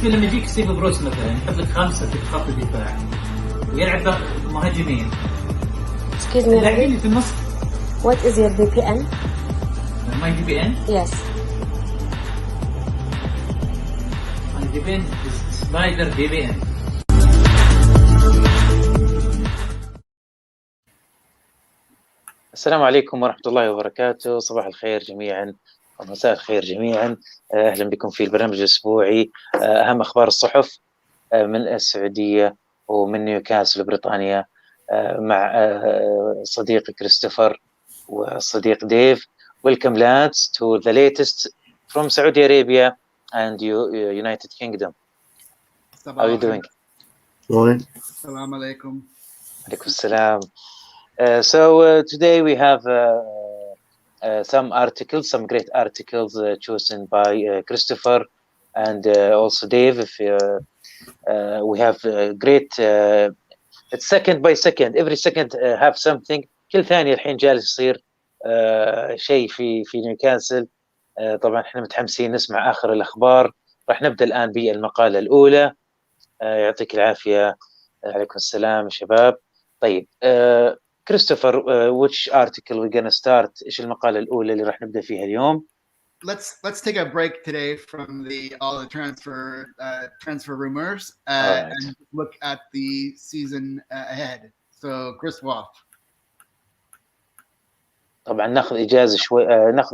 بالنسبه لما يجيك ستيف بروس مثلا يحط لك 5 في خط الدفاع ويلعب مهاجمين اللاعبين اللي في النص. What is your VPN? My VPN? Yes. My VPN is Spider VPN. السلام عليكم ورحمة الله وبركاته. صباح الخير جميعا ومساء الخير جميعا. أهلا بكم في البرنامج الأسبوعي أهم أخبار الصحف من السعودية ومن نيوكاسل بريطانيا مع صديقي كريستوفر والصديق ديف. Welcome lads to the latest from Saudi Arabia and United Kingdom. How are you doing? Morning. Assalamu alaikum. Alaikum salam. So today we have some great articles chosen by Christopher and also Dave. If we have great, it's second by second. Every second have something. كل ثانية الحين جالس يصير شيء في نيوكاسل. طبعا احنا متحمسين نسمع آخر الأخبار. راح نبدأ الآن بالمقالة الأولى. يعطيك العافية. عليكم السلام يا شباب. طيب Christopher, which article we're gonna start? إيش المقالة الأولى اللي راح نبدأ فيها اليوم? Let's take a break today from all the transfer rumors right. and look at the season ahead. So Chris Wolf. طبعا ناخذ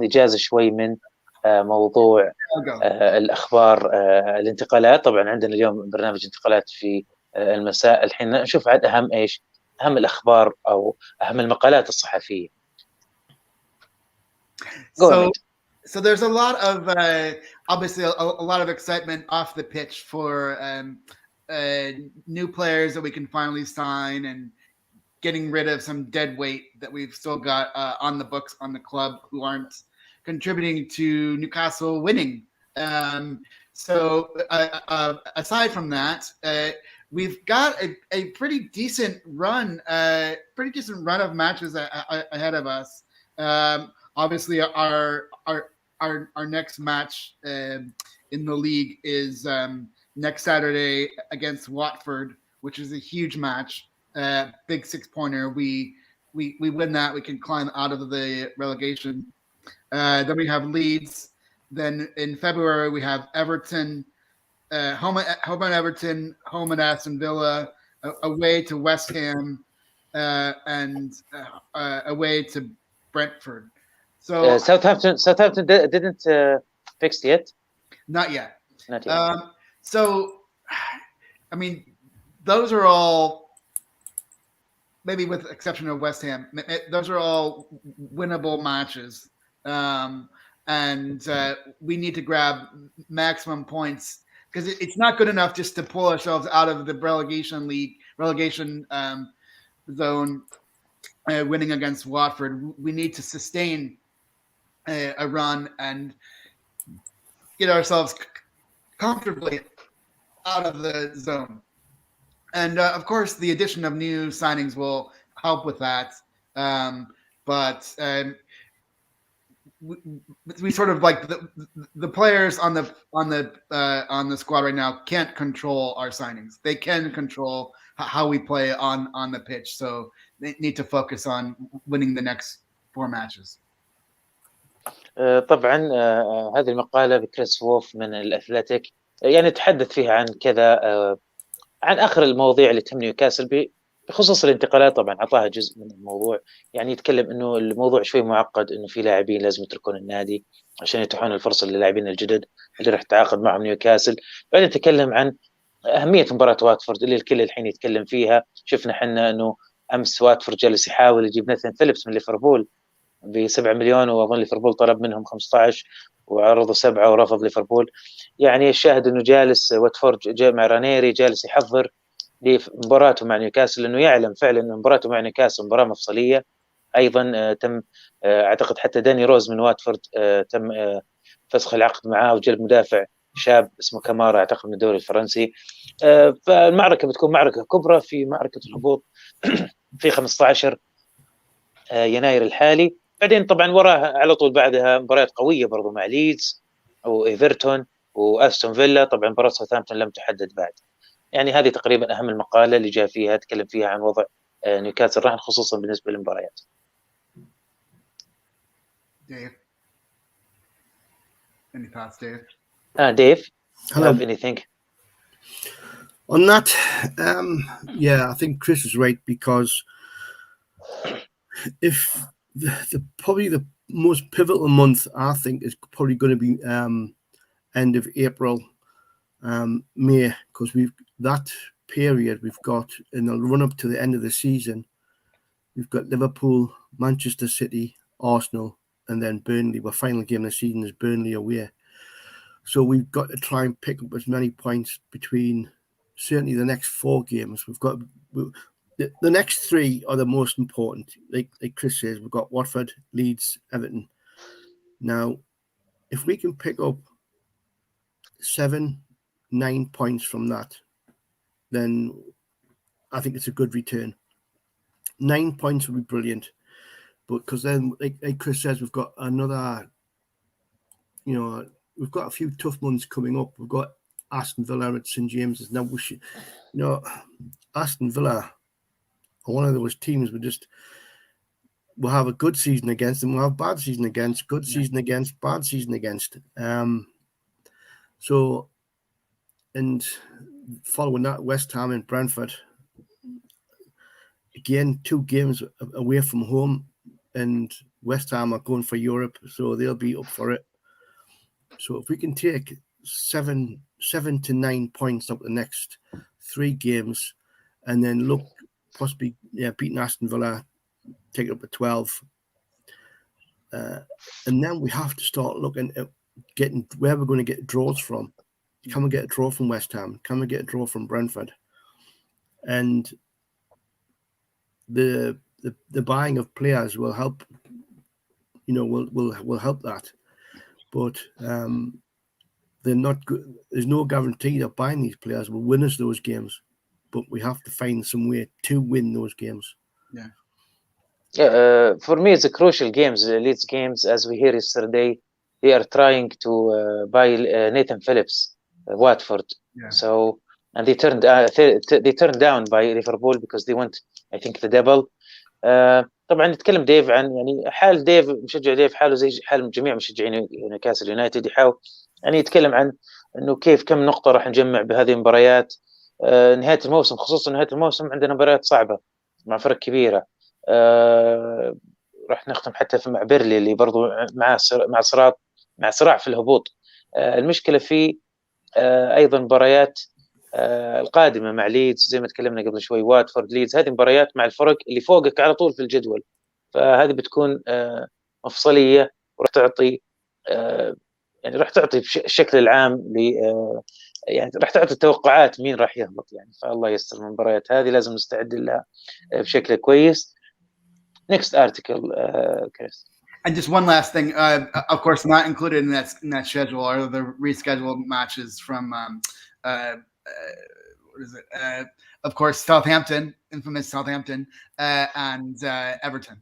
إجازة شوي من موضوع الأخبار الانتقالات. طبعا عندنا اليوم برنامج انتقالات في المساء. الحين نشوف عاد أهم الأخبار أو أهم المقالات الصحفية. So there's a lot of obviously a lot of excitement off the pitch for new players that we can finally sign and getting rid of some dead weight that we've still got on the books on the club who aren't contributing to Newcastle winning. So aside from that, we've got a pretty decent run of matches ahead of us. Obviously, our next match in the league is next Saturday against Watford, which is a huge match, big 6-pointer. We win that, we can climb out of the relegation. Then we have Leeds. Then in February we have Everton. Home at Everton, home at Aston Villa, away to West Ham, and away to Brentford. So Southampton didn't fix yet. Not yet. So, I mean, those are all, maybe with the exception of West Ham, those are all winnable matches. And we need to grab maximum points, because it's not good enough just to pull ourselves out of the relegation zone, winning against Watford. We need to sustain a run and get ourselves comfortably out of the zone. And of course, the addition of new signings will help with that. But we sort of like the players on the squad right now can't control our signings. They can control how we play on the pitch. So they need to focus on winning the next 4 matches. طبعا هذه المقالة بكريس وولف من الأثليتيك، يعني تحدث فيها عن كذا عن آخر المواضيع اللي تهم نيوكاسل بخصوص الانتقالات. طبعا أعطاها جزء من الموضوع، يعني يتكلم إنه الموضوع شوي معقد، إنه في لاعبين لازم يتركون النادي عشان يتيحون الفرصة للاعبين الجدد اللي راح تتعاقد معهم نيوكاسل. بعدين تكلم عن أهمية مباراة واتفورد اللي الكل الحين يتكلم فيها. شفنا حنا إنه أمس واتفورد جالس يحاول يجيب ناثان فيليبس من ليفربول ب7 مليون، وأظن ليفربول طلب منهم 15 وعرضوا 7 ورفض ليفربول. يعني الشاهد إنه جالس واتفورد جاء مع رانيري جالس يحضر لمباراته مع نيوكاسل، لأنه يعلم فعلا أن مباراته مع نيوكاسل مباراة مفصلية. أيضا تم أعتقد حتى داني روز من واتفورد تم فسخ العقد معاه وجلب مدافع شاب اسمه كامارا أعتقد من الدوري الفرنسي. فالمعركة بتكون معركة كبرى في معركة الهبوط في 15 يناير الحالي. بعدين طبعا وراها على طول بعدها مباريات قوية برضو مع ليدز أو إيفرتون واستون فيلا. طبعا مباراة ساوثهامبتون لم تحدد بعد. يعني هذه تقريبا اهم المقالة اللي جاء فيها تكلم فيها عن وضع نيوكاسل راهن خصوصا بالنسبة للمباريات. Dave, any thoughts, Dave? Dave, Hello. have anything? On that, yeah, I think Chris is right, because if probably the most pivotal month, I think, is probably going to be end of April, May, because that period we've got in the run up to the end of the season, we've got Liverpool, Manchester City, Arsenal, and then Burnley. Our final game of the season is Burnley away. So we've got to try and pick up as many points between certainly the next 4 games. We've got the next 3 are the most important. Like Chris says, we've got Watford, Leeds, Everton. Now, if we can pick up 7-9 points from that, then I think it's a good return. 9 points would be brilliant, but because then, like Chris says, we've got another, we've got a few tough months coming up. We've got Aston Villa at St James's. Now, Aston Villa are one of those teams we'll have a good season against them, we'll have bad season against, good season against, bad season against. So, and following that, West Ham and Brentford. Again, 2 games away from home, and West Ham are going for Europe, so they'll be up for it. So if we can take 7 to 9 points up the next 3 games, and then look possibly beating Aston Villa, take it up to 12, and then we have to start looking at getting where we're going to get draws from. Can we get a draw from West Ham? Can we get a draw from Brentford? And the buying of players will help. Will help that, but they're not good. There's no guarantee that buying these players will win us those games, but we have to find some way to win those games. For me, it's a crucial games. Leeds games, as we hear yesterday, they are trying to buy Nathan Phillips, Watford. So, and they turned down by Liverpool because they want, I think, the double. طبعا نتكلم ديف عن يعني حال ديف، مشجع ديف حاله زي حال جميع مشجعين نيوكاسل يونايتد، يحاول يعني يتكلم عن انه كم نقطة راح نجمع بهذه المباريات. نهاية الموسم، خصوصا نهاية الموسم عندنا مباريات صعبة مع فرق كبيرة. راح نختم حتى مع بيرلي اللي برضو مع صراع في الهبوط. المشكلة في ايضا مباريات القادمة مع ليدز، زي ما تكلمنا قبل شوي، واتفورد، ليدز، هذه مباريات مع الفرق اللي فوقك على طول في الجدول. فهذه بتكون مفصلية، وراح تعطي يعني راح تعطي الشكل العام يعني راح تعطي توقعات مين راح يهبط يعني. فالله يستر من المباريات هذه، لازم نستعد لها بشكل كويس. Next article, Chris. And just one last thing, of course, not included in that schedule are the rescheduled matches from what is it? Of course, Southampton, infamous Southampton, and Everton.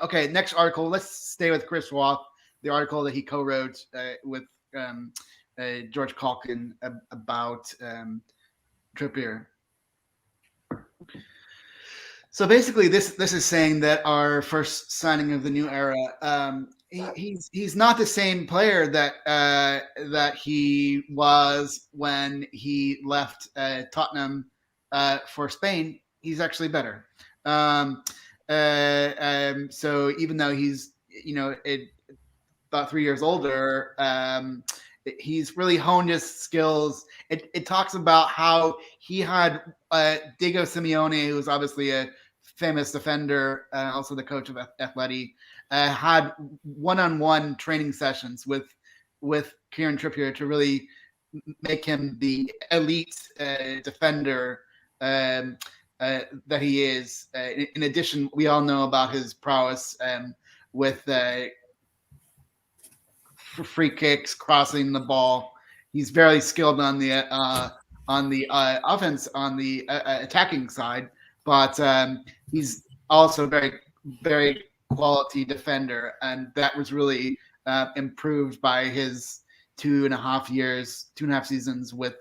Okay, next article. Let's stay with Chris Roth, the article that he co-wrote with George Calkin about Trippier. So basically, this is saying that our first signing of the new era, he's not the same player that he was when he left Tottenham for Spain. He's actually better. So even though he's about 3 years older, he's really honed his skills. It talks about how he had Diego Simeone, who's obviously a famous defender, also the coach of Atleti, had one-on-one training sessions with Kieran Trippier to really make him the elite defender that he is. In addition, we all know about his prowess with free kicks, crossing the ball. He's very skilled on the offense, on the attacking side, but he's also very, very quality defender, and that was really improved by his 2.5 seasons with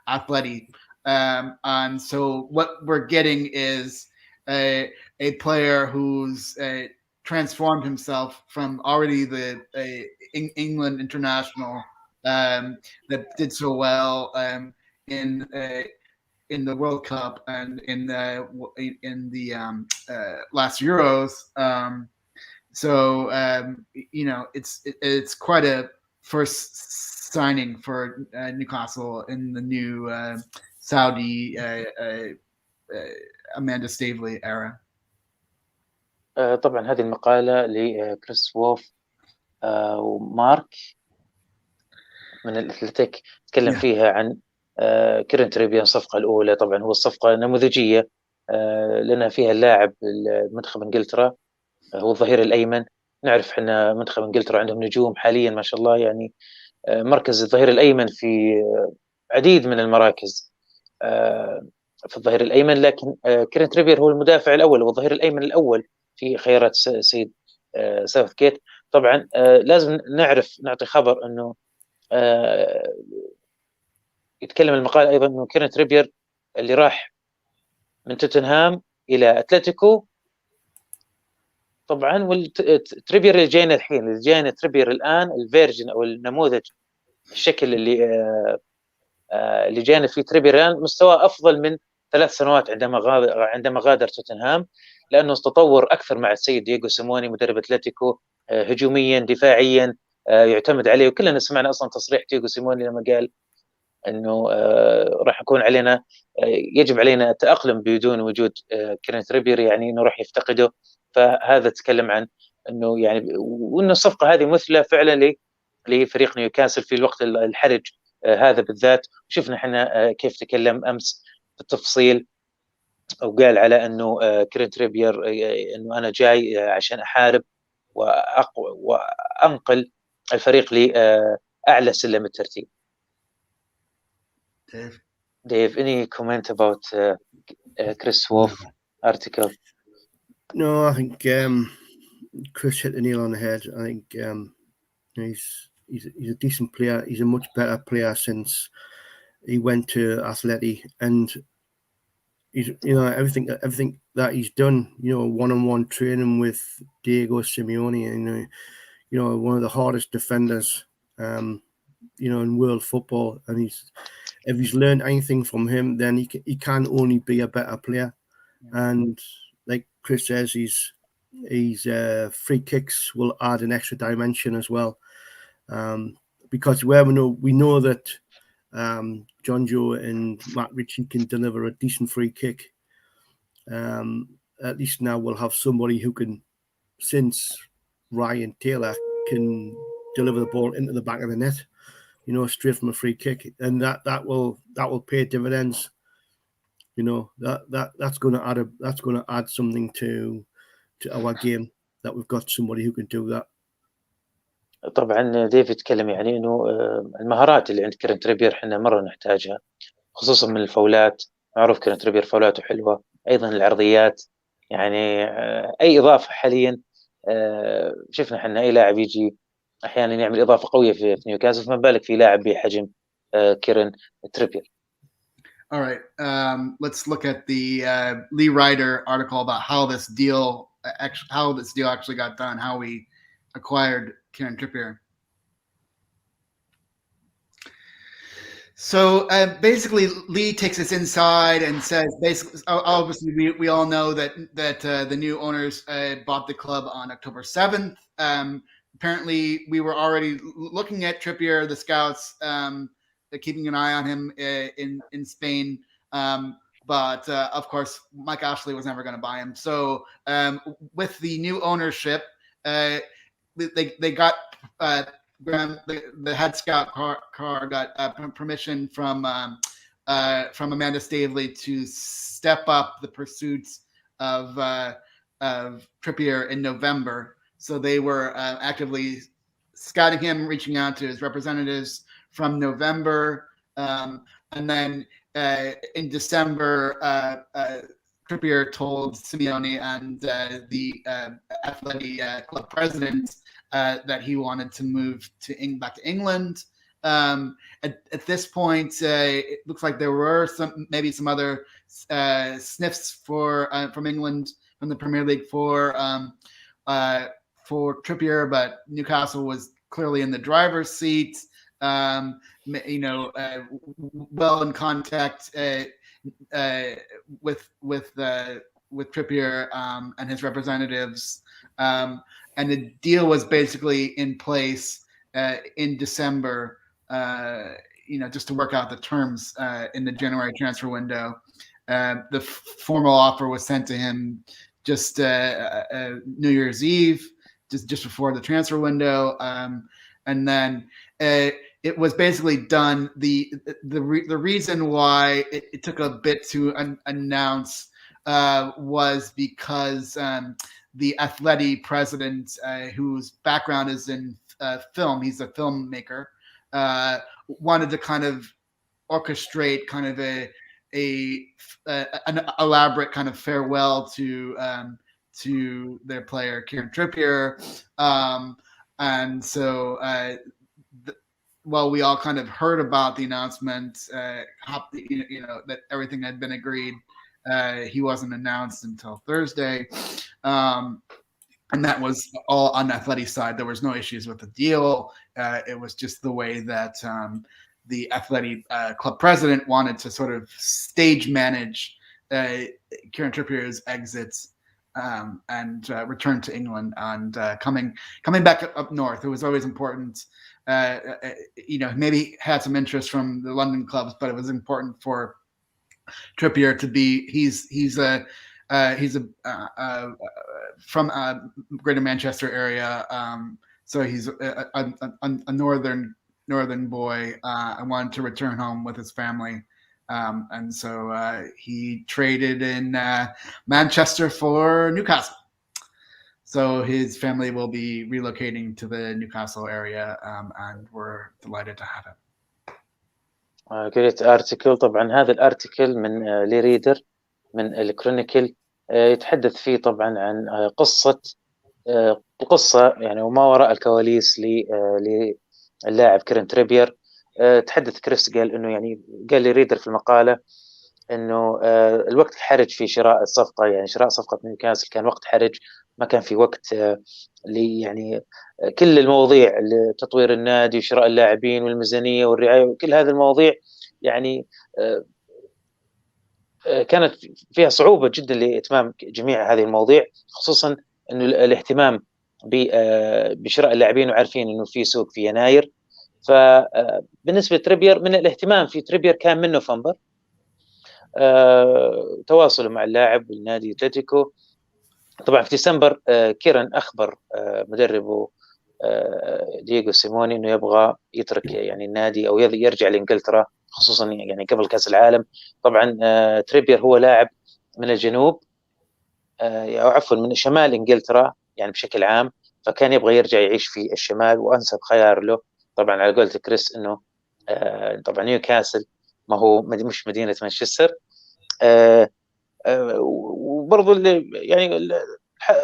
Atleti. And so what we're getting is a player who's transformed himself from already the England international that did so well in the World Cup and in the last Euros. It's quite a first signing for Newcastle in the new Saudi Amanda Staveley era. طبعا هذه المقالة لكريس وولف ومارك من الأثلتيك تكلم فيها عن كيرن تريبير الصفقة الأولى. طبعا هو الصفقة نموذجية لأن فيها اللاعب المنتخب إنجلترا هو الظهير الأيمن. نعرف احنا منتخب إنجلترا عندهم نجوم حاليا ما شاء الله، يعني مركز الظهير الأيمن في عديد من المراكز في الظهير الأيمن، لكن كيرن تريبير هو المدافع الأول والظهير الأيمن الأول في خيارات سيد ساوثغيت. طبعا لازم نعطي خبر أنه يتكلم المقال أيضا أنه كيرن تريبير اللي راح من توتنهام إلى أتلتيكو. طبعا والتريبير اللي جاينا الحين، اللي جاينا تريبير الآن الفيرجن أو النموذج، الشكل اللي جانا فيه تريبير الآن مستوى أفضل من 3 سنوات عندما غادر توتنهام، لأنه تطور أكثر مع السيد دييغو سيموني مدرب أتلتيكو، هجوميا دفاعيا يعتمد عليه. وكلنا سمعنا أصلا تصريح دييغو سيموني لما قال أنه راح يكون علينا يجب علينا التأقلم بدون وجود كيرن تريبير، يعني أنه راح يفتقده. فهذا تكلم عن أنه يعني وأن الصفقة هذه مثلى فعلا لفريق نيوكاسل في الوقت الحرج هذا بالذات. وشفنا احنا كيف تكلم أمس بالتفصيل وقال على أنه كيرن تريبير أنه أنا جاي عشان أحارب وأنقل الفريق لأعلى سلم الترتيب. Dave, any comment about Chris Wolf article? No, I think Chris hit the nail on the head. I think he's a decent player. He's a much better player since he went to Atleti, and he's everything that he's done. One-on-one training with Diego Simeone, and one of the hardest defenders, in world football. And if he's learned anything from him, then he can only be a better player. And like Chris says, his free kicks will add an extra dimension as well, because we know that John Joe and Matt Ritchie can deliver a decent free kick. At least now we'll have somebody who can, since Ryan Taylor can deliver the ball into the back of the net, straight from a free kick, and that will pay dividends. That's going to add something to our game, that we've got somebody who can do that. طبعا ديفيد يتكلم يعني انه المهارات اللي عند كيرن تريبير احنا مره نحتاجها، خصوصا من الفاولات. معروف كيرن تريبير فاولاته حلوه، ايضا العرضيات، يعني اي اضافه حاليا شفنا احنا اي لاعب يجي احيانا يعمل اضافه قويه في نيوكاسل، فما بالك في لاعب بحجم كيرن تريبير. All right, let's look at the Lee Ryder article about how this deal actually got done, how we acquired Kieran Trippier. So basically, Lee takes us inside and says, basically, obviously, we all know that the new owners bought the club on October 7th. Apparently, we were already looking at Trippier, the scouts, keeping an eye on him in Spain. But of course, Mike Ashley was never going to buy him. So with the new ownership, they got the head scout car got permission from Amanda Staveley to step up the pursuits of Trippier in November. So they were actively scouting him, reaching out to his representatives from November, and then in December, Trippier told Simeone and the Atleti club president that he wanted to move back to England. At this point, it looks like there were maybe some other sniffs from England, from the Premier League for Trippier, but Newcastle was clearly in the driver's seat. Well in contact with Trippier and his representatives, and the deal was basically in place in December. Just to work out the terms in the January transfer window. The formal offer was sent to him just New Year's Eve, just before the transfer window, and then it was basically done. The reason why it took a bit to announce was because the Athletic president, whose background is in film, he's a filmmaker, wanted to kind of orchestrate kind of an elaborate kind of farewell to their player Kieran Trippier, and so while we all kind of heard about the announcement, that everything had been agreed, he wasn't announced until Thursday. And that was all on the Athletic side. There was no issues with the deal. It was just the way that the Athletic club president wanted to sort of stage manage Kieran Trippier's exits and return to England and coming back up north. It was always important. Maybe had some interest from the London clubs, but it was important for Trippier to be. He's from Greater Manchester area, so he's a northern boy. I wanted to return home with his family, and so he traded in Manchester for Newcastle. So his family will be relocating to the Newcastle area, and we're delighted to have him. قريت ارتكل. طبعا هذا الارتكل من لي ريدر من الكرونيكل، يتحدث فيه طبعا عن القصة يعني وما وراء الكواليس للاعب كيرن تريبير. تحدث كريس، قال انه يعني قال لي ريدر في المقالة انه الوقت الحرج في شراء الصفقة، يعني شراء صفقة نيوكاسل كان وقت حرج، ما كان في وقت يعني كل المواضيع لتطوير النادي وشراء اللاعبين والميزانية والرعاية وكل هذه المواضيع يعني كانت فيها صعوبة جدا لإتمام جميع هذه المواضيع، خصوصا انه الاهتمام بشراء اللاعبين، وعارفين انه في سوق في يناير. فبالنسبة لتريبير، من الاهتمام في تريبير كان من نوفمبر تواصلوا مع اللاعب والنادي اتلتيكو. طبعا في ديسمبر كيرن أخبر مدربه دييغو سيموني انه يبغى يترك يعني النادي او يرجع لانجلترا، خصوصا يعني قبل كاس العالم. طبعا تريبير هو لاعب من الجنوب او عفوا من شمال انجلترا يعني بشكل عام، فكان يبغى يرجع يعيش في الشمال، وانسب خيار له طبعا على قولة كريس انه طبعا نيوكاسل ما هو مش مدينة مانشستر. وبرضو يعني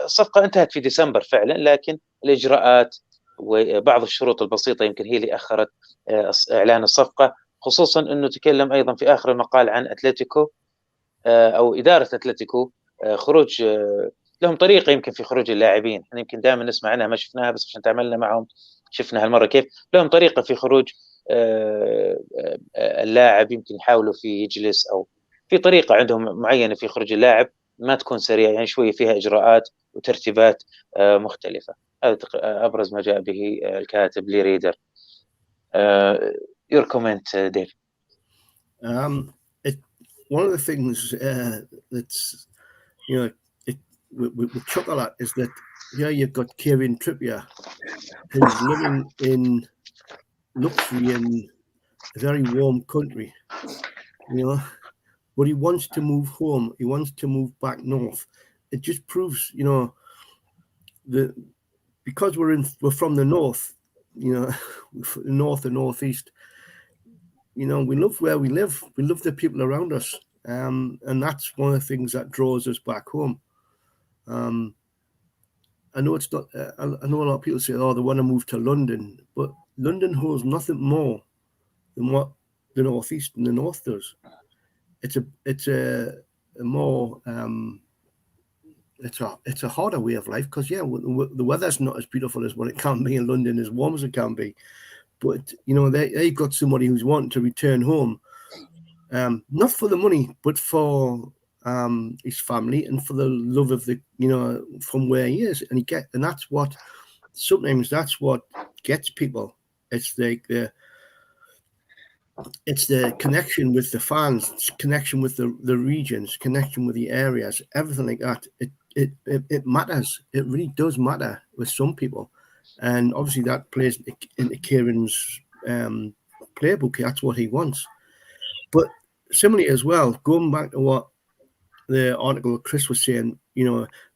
الصفقة انتهت في ديسمبر فعلا، لكن الإجراءات وبعض الشروط البسيطة يمكن هي اللي أخرت إعلان الصفقة، خصوصا أنه تكلم أيضا في آخر المقال عن أتلتيكو أو إدارة أتلتيكو خروج لهم طريقة يمكن في خروج اللاعبين. احنا يمكن دائما نسمع عنها ما شفناها، بس عشان تعاملنا معهم شفنا هالمرة كيف لهم طريقة في خروج اللاعب، يمكن يحاولوا فيه يجلس أو في طريقة عندهم معينة في خروج اللاعب ما تكون سريعة، يعني شوية فيها إجراءات وترتيبات مختلفة. هذا أبرز ما جاء به الكاتب لي ريدر. Your comment, Dave. One of the things that's, we chuckle at is that here you've got Kieran Trippier, who's living in luxury in a very warm country, but he wants to move home. He wants to move back north. It just proves, because we're from the north, north and northeast. We love where we live. We love the people around us, and that's one of the things that draws us back home. I know it's not. I know a lot of people say, "Oh, they want to move to London," but London holds nothing more than what the Northeast and the North does. It's a more it's a harder way of life because the weather's not as beautiful as what it can be in London, as warm as it can be. But they've got somebody who's wanting to return home, not for the money, but for his family and for the love of from where he is, and that's what gets people. It's like it's the connection with the fans, connection with the regions, connection with the areas, everything like that. It matters. It really does matter with some people, and obviously that plays into Kieran's playbook. That's what he wants. But similarly as well, going back to what the article Chris was saying,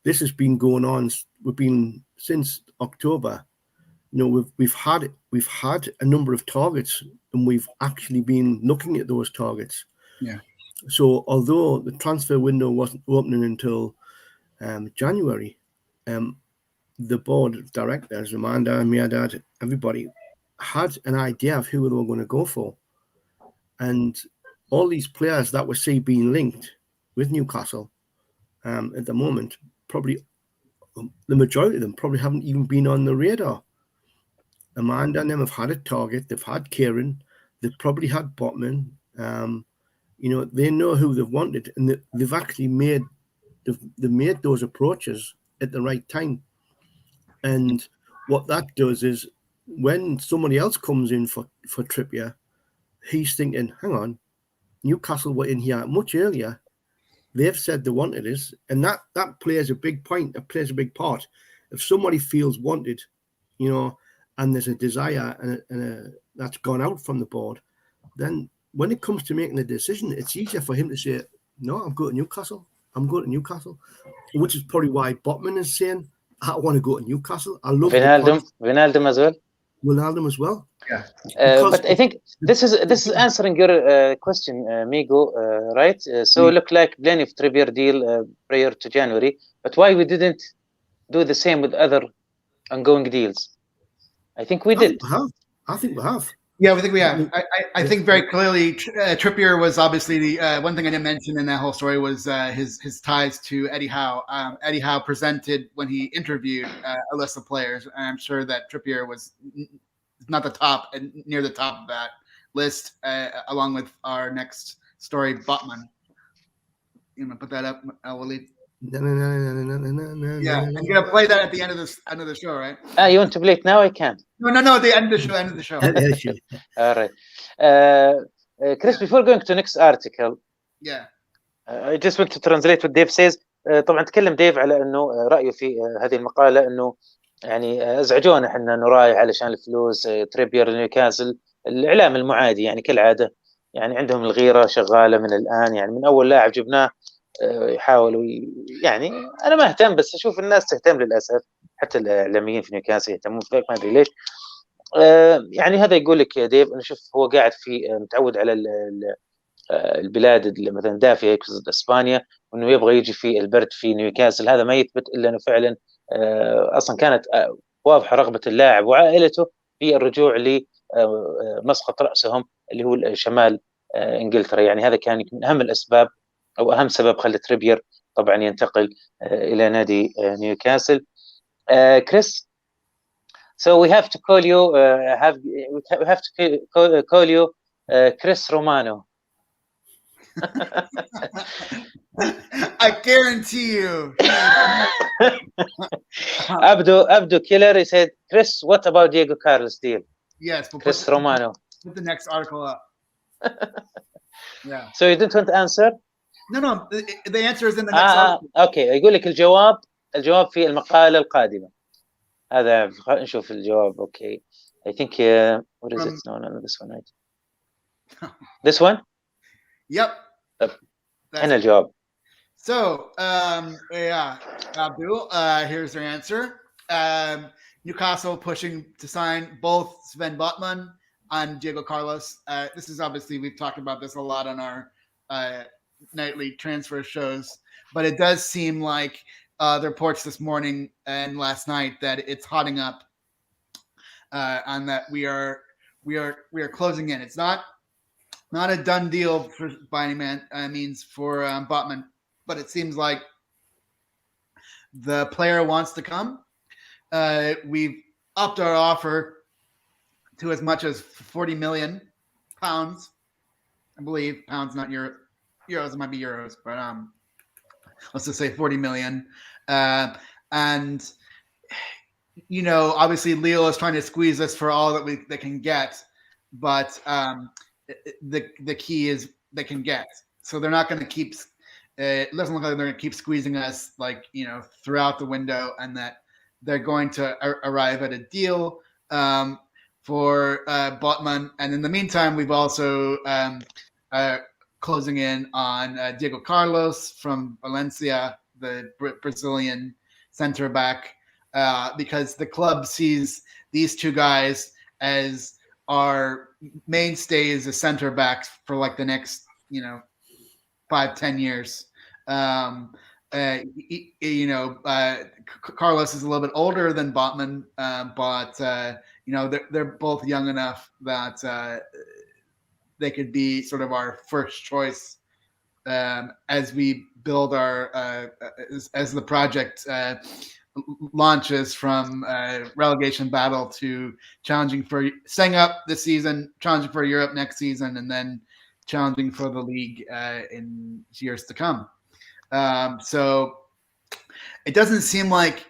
this has been going on. We've been since October. We've had a number of targets, and we've actually been looking at those targets. Yeah. So although the transfer window wasn't opening until January, the board of directors, Amanda, Miadad, everybody had an idea of who they were going to go for, and all these players that we being linked with Newcastle at the moment, probably the majority of them probably haven't even been on the radar. Amanda and them have had a target. They've had Kieran. They've probably had Botman. They know who they've wanted, and they've actually made those approaches at the right time. And what that does is, when somebody else comes in for Trippier, he's thinking, hang on, Newcastle were in here much earlier. They've said they wanted this, and that plays a big point. That plays a big part. If somebody feels wanted, and there's a desire and that's gone out from the board, then when it comes to making a decision, it's easier for him to say, no, I'm going to Newcastle. I'm going to Newcastle, which is probably why Botman is saying, I want to go to Newcastle. I love Wijnaldum as well. Wijnaldum as well. Yeah. But I think this is answering your question, Migo, right? So it looked like plenty of Trippier deal prior to January, but why we didn't do the same with other ongoing deals? I think we did. I think we have. Yeah, I think we have. I think very clearly Trippier was obviously the one thing I didn't mention in that whole story was his ties to Eddie Howe. Eddie Howe presented when he interviewed a list of players, and I'm sure that Trippier was not the top and near the top of that list, along with our next story, Botman. You want to put that up, Waleed? No. Yeah, and you're gonna play that at the end of the show, right? You want to play it now? I can. No, at the end of the show. All right. Chris, before going to next article, I just want to translate what Dave says. طبعا تكلم ديف على انه رايه في هذه المقاله انه يعني ازعجونا احنا نراي علشان الفلوس تريبير نيوكاسل الاعلام المعادي يعني كالعاده يعني عندهم الغيره شغاله من الان يعني من اول لاعب جبناه يحاولوا يعني انا ما اهتم بس اشوف الناس تهتم للاسف حتى الاعلاميين في نيوكاسل يهتمون فيك ما ادري ليش يعني هذا يقول لك يا ديف انه شوف هو قاعد في متعود على البلاد مثلا دافئه يقصد اسبانيا وانه يبغى يجي في البرد في نيوكاسل هذا ما يثبت الا انه فعلا اصلا كانت واضحه رغبه اللاعب وعائلته في الرجوع لمسقط راسهم اللي هو شمال انجلترا يعني هذا كان من اهم الاسباب او اهم سبب خلى تريبير طبعا ينتقل الى نادي نيوكاسل. Chris, so we have to call you we have to call you Chris Romano. I guarantee you. Abdu Killer, he said, Chris, what about Diego Carlos deal? Yes, but Chris Romano. Put the next article up. Yeah. So you didn't want to answer? No. The answer is in the next article. Okay. يقول لك الجواب في المقالة القادمة. هذا نشوف الجواب. Okay. I think what is it? No, this one. Right? This one? Yep. هنا الجواب. So, Abdul, here's their answer. Newcastle pushing to sign both Sven Botman and Diego Carlos. This is obviously, we've talked about this a lot on our nightly transfer shows, but it does seem like the reports this morning and last night that it's hotting up and that we are we are closing in. It's not a done deal by any means for Botman, but it seems like the player wants to come. We've upped our offer to as much as £40 million, I believe. Pounds, not euros. It might be euros, but let's just say 40 million. And obviously Leo is trying to squeeze us for all that they can get, but the key is they can get. So they're not going to keep. It doesn't look like they're going to keep squeezing us throughout the window, and that they're going to arrive at a deal for Botman. And in the meantime, we've also closing in on Diego Carlos from Valencia, the Brazilian center back, because the club sees these two guys as our mainstays as center backs for like the next 5-10 years. Carlos is a little bit older than Botman, but they're both young enough that they could be sort of our first choice as we build our as the project launches from relegation battle to staying up this season, challenging for Europe next season, and then challenging for the league in years to come. So it doesn't seem like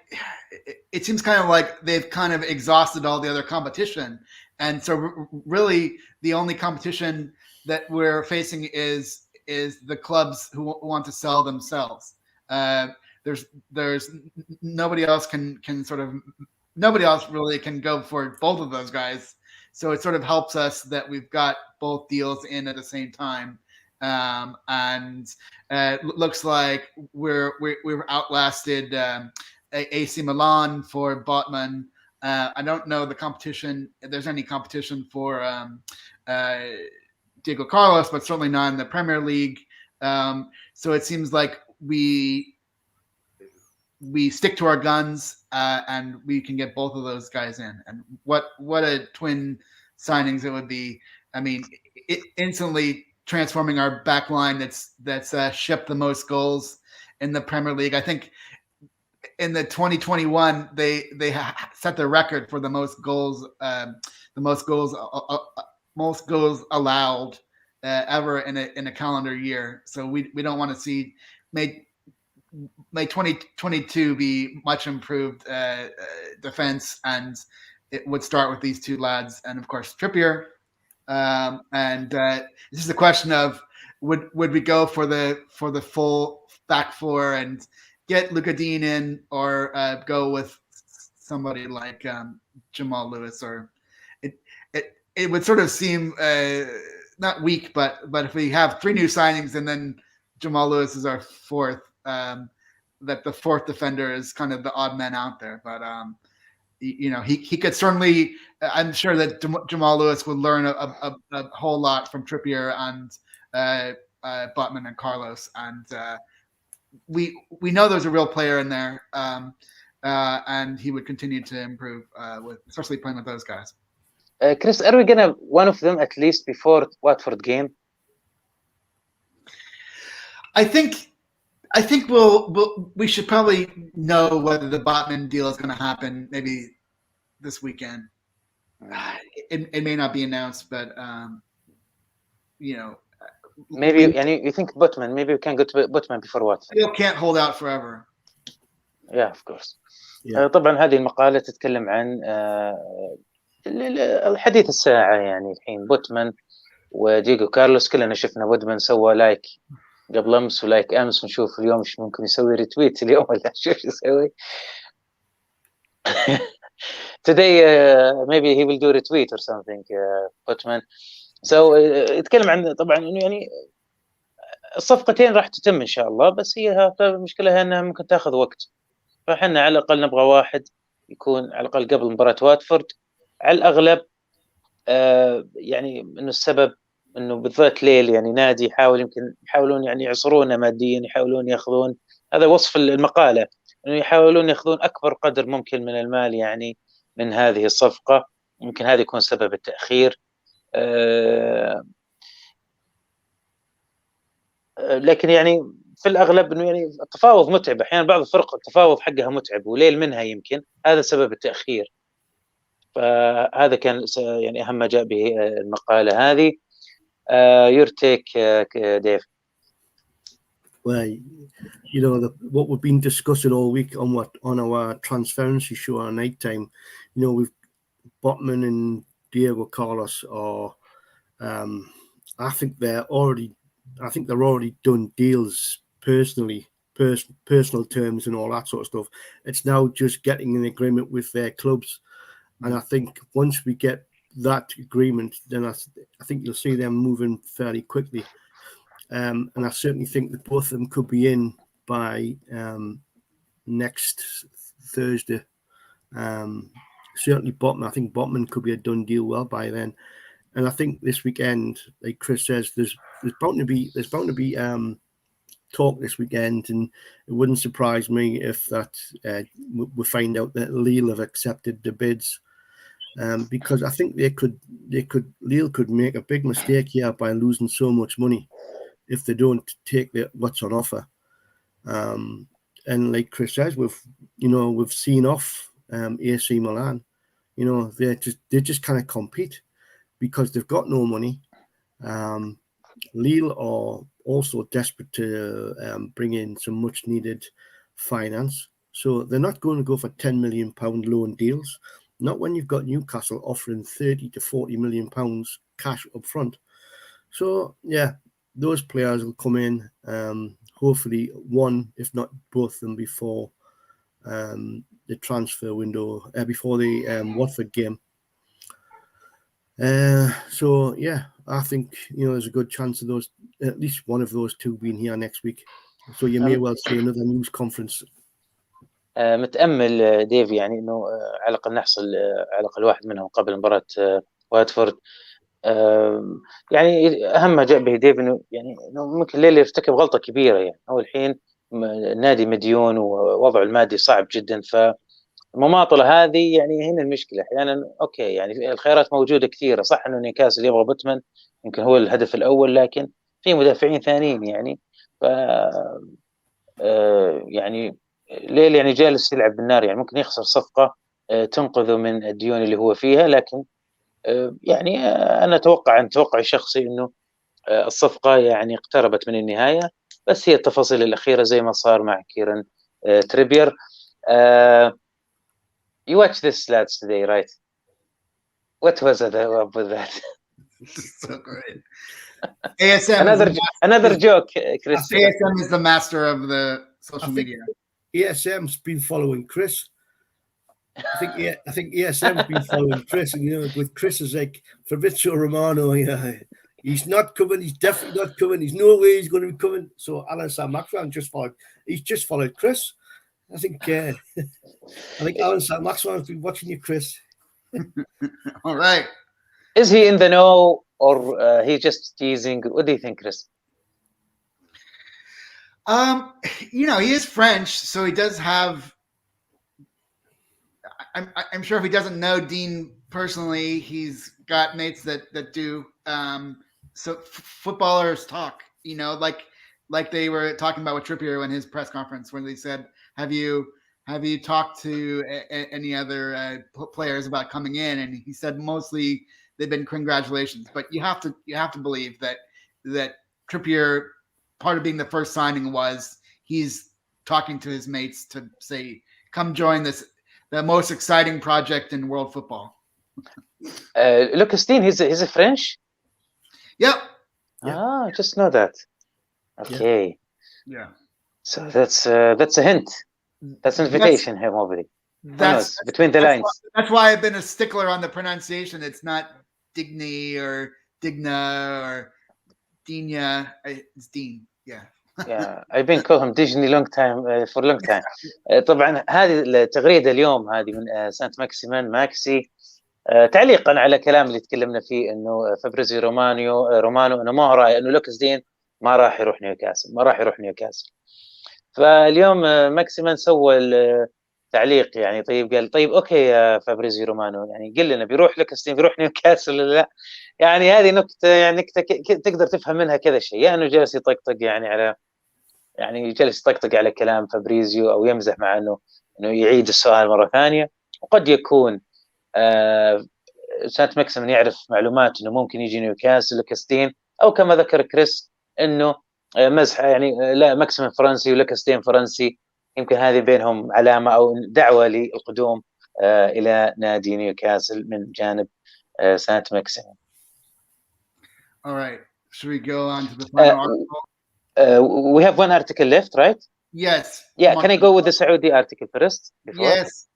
it seems kind of like they've kind of exhausted all the other competition. And so really the only competition that we're facing is the clubs who want to sell themselves. There's nobody else nobody else really can go for both of those guys. So it sort of helps us that we've got both deals in at the same time. And it looks like we've outlasted AC Milan for Botman. I don't know the competition. If there's any competition for Diego Carlos, but certainly not in the Premier League. So it seems like we stick to our guns, and we can get both of those guys in. And what a twin signings it would be. I mean, it instantly transforming our back line that's shipped the most goals in the Premier League. I think in the 2021 they set the record for the most goals allowed ever in a calendar year. So we don't want to see may 2022 be much improved defense, and it would start with these two lads, and of course Trippier. And this is a question of would we go for the full back four and get Luka Dean in, or go with somebody like Jamal Lewis? Or it would sort of seem not weak, but if we have three new signings and then Jamal Lewis is our fourth, that the fourth defender is kind of the odd man out there. But he could certainly. I'm sure that Jamal Lewis would learn a whole lot from Trippier and Botman and Carlos, and we know there's a real player in there, and he would continue to improve especially playing with those guys. Chris, are we gonna one of them at least before Watford game? I think we should probably know whether the Botman deal is going to happen maybe this weekend. It may not be announced, but maybe. And you think Botman? Maybe we can go to Botman before Watford. You can't hold out forever. Yeah, of course. طبعا هذه المقالة تتكلم عن الحديث الساعة، يعني الحين بوتمان ودييغو كارلوس. كلنا شفنا بوتمان سوى لايك قبل امس ولايك امس، ونشوف اليوم ايش ممكن يسوي ريتويت اليوم ولا شو يسوي. Today maybe he will do retweet or something Botman. So يتكلم عن طبعا انه يعني الصفقتين راح تتم ان شاء الله، بس هي المشكلة انها ممكن تاخذ وقت. فاحنا على الاقل نبغى واحد يكون على الاقل قبل مباراة واتفورد على الاغلب. يعني انه السبب انه بالذات ليل يعني نادي يحاولون يعني يعصرونه ماديا، يحاولون ياخذون، هذا وصف المقالة، انه يحاولون ياخذون اكبر قدر ممكن من المال يعني من هذه الصفقة. ممكن هذا يكون سبب التأخير. لكن يعني في الاغلب انه يعني التفاوض متعب احيانا، بعض الفرق التفاوض حقها متعب وليل منها، يمكن هذا سبب التاخير. فهذا كان يعني اهم ما جاء به المقاله هذه. your take, Dave. Well, you know, what we've been discussing all week on our transparency show at night time, you know, we've Botman and Diego Carlos are, I think they're already done deals personally, personal terms and all that sort of stuff. It's now just getting an agreement with their clubs. And I think once we get that agreement, then I think you'll see them moving fairly quickly. And I certainly think that both of them could be in by next Thursday. Certainly Botman. I think Botman could be a done deal well by then. And I think this weekend, like Chris says, there's bound to be talk this weekend, and it wouldn't surprise me if that we find out that Lille have accepted the bids. Because I think Lille could make a big mistake here by losing so much money if they don't take what's on offer. And like Chris says, we've seen off AC Milan. You know, they just kind of compete because they've got no money. Lille are also desperate to bring in some much needed finance. So they're not going to go for £10 million loan deals. Not when you've got Newcastle offering 30 to 40 million pounds cash up front. So yeah, those players will come in. Hopefully one, if not both of them, before the transfer window, before the Watford game. So yeah, I think there's a good chance of those, at least one of those two, being here next week. So you may well see another news conference. متأمل ديف يعني انه على الاقل نحصل على الاقل واحد منهم قبل مباراة واتفورد. يعني اهم ما جاء به ديف انه ممكن ليلي يرتكب غلطة كبيرة. يعني هو الحين النادي مديون ووضعه المادي صعب جدا، فالمماطلة هذه يعني هنا المشكلة. احيانا اوكي يعني الخيارات موجودة كثيرة، صح انه نيوكاسل يبغى بوتمان يمكن هو الهدف الاول، لكن في مدافعين ثانيين يعني يعني ليل يعني جالس يلعب بالنار. يعني ممكن يخسر صفقة تنقذه من الديون اللي هو فيها، لكن يعني أنا توقعي الشخصي إنه الصفقة يعني اقتربت من النهاية، بس هي التفاصيل الأخيرة زي ما صار مع كيران تريبير. You watched this lads today, right? What was it up with that? So great. ASM another joke, Chris. ASM is the master of the social media. ASM's been following Chris. I think ESM's been following Chris, and with Chris is like Fabrizio Romano. He's not coming. He's definitely not coming. There's no way he's going to be coming. So Alan Sam Maxwell he's just followed Chris. I think Alan Sam Maxwell's been watching you, Chris. All right. Is he in the know, or he just teasing? What do you think, Chris? He is French, so he does have. I'm sure if he doesn't know Dean personally, he's got mates that do. So footballers talk, like they were talking about with Trippier in his press conference when they said, "Have you talked to any other players about coming in?" And he said mostly they've been congratulations, but you have to believe that Trippier, part of being the first signing was he's talking to his mates to say, "Come join the most exciting project in world football." Lucas Dean, he's a French. Yep. I just know that. Okay. Yeah. So that's a hint. That's an invitation here, Mobley. That's between the lines. That's why I've been a stickler on the pronunciation. It's not Digny or Digna or Dina. It's Dean. Yeah. Yeah, I've been call him Disney for a long time. طبعا هذه التغريدة اليوم هذه من سانت ماكسي تعليقا على كلام اللي تكلمنا فيه انه فابريزيو رومانو انه ما راي انه لوكس دين ما راح يروح نيوكاسل. فاليوم ماكسيمان سوى تعليق يعني. طيب قال طيب اوكي يا فابريزيو رومانو، يعني قل لنا بيروح لوكاستين بيروح نيوكاسل ولا لا؟ يعني هذه نكته، يعني نكته تقدر تفهم منها كذا شيء، يعني انه جالس يطقطق يعني على، يعني جالس يطقطق على كلام فابريزيو، او يمزح مع انه يعيد السؤال مره ثانيه. وقد يكون سانت ماكسيمن يعرف معلومات انه ممكن يجي نيوكاسل لوكاستين، او كما ذكر كريس انه مزح يعني، لا ماكسيمن فرنسي ولوكاستين فرنسي، يمكن هذه بينهم علامه او دعوه للقدوم الى نادي نيوكاسل من جانب سانت ماكسيمن. All right, should we go on to the final article? We have one article left, right? Yes. Yeah, can I go with the Saudi article first? Before? Yes.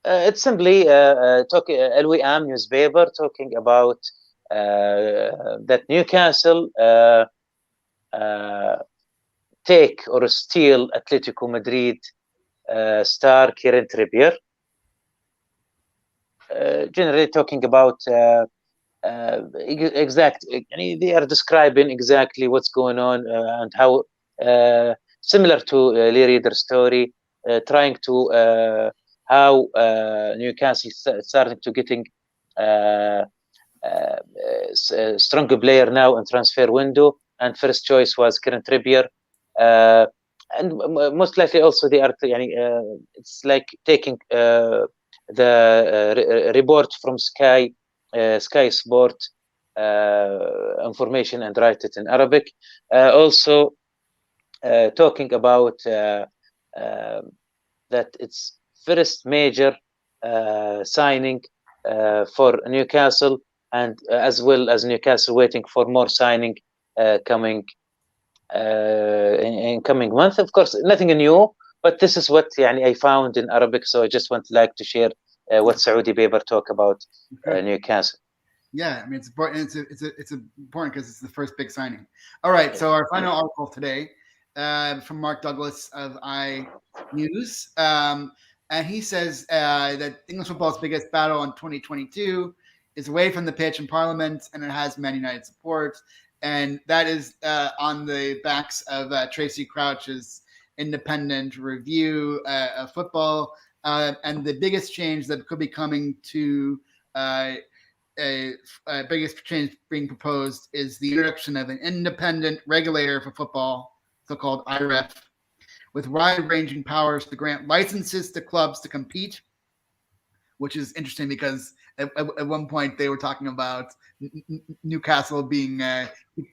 It's simply LWM newspaper talking about that Newcastle take or steal Atletico Madrid star Kieran Trippier. Generally talking about they are describing exactly what's going on and how similar to Lee Reader's story, trying to how Newcastle starting to getting stronger player now in transfer window, and first choice was Kieran Trippier, and most likely also they are it's like taking the report from Sky Sport information and write it in Arabic. Also talking about that it's first major signing for Newcastle, and as well as Newcastle waiting for more signing coming in coming month. Of course, nothing new, but this is what I found in Arabic, so I just like to share what Saudi paper talk about Newcastle. Yeah, I mean it's important. It's important because it's the first big signing. All right, so our final article today from Mark Douglas of iNews, and he says that English football's biggest battle in 2022 is away from the pitch in Parliament, and it has Man United support, and that is on the backs of Tracy Crouch's independent review of football, and the biggest change that could be coming to biggest change being proposed is the introduction of an independent regulator for football, so-called IREF, with wide-ranging powers to grant licenses to clubs to compete, which is interesting because at one point they were talking about Newcastle being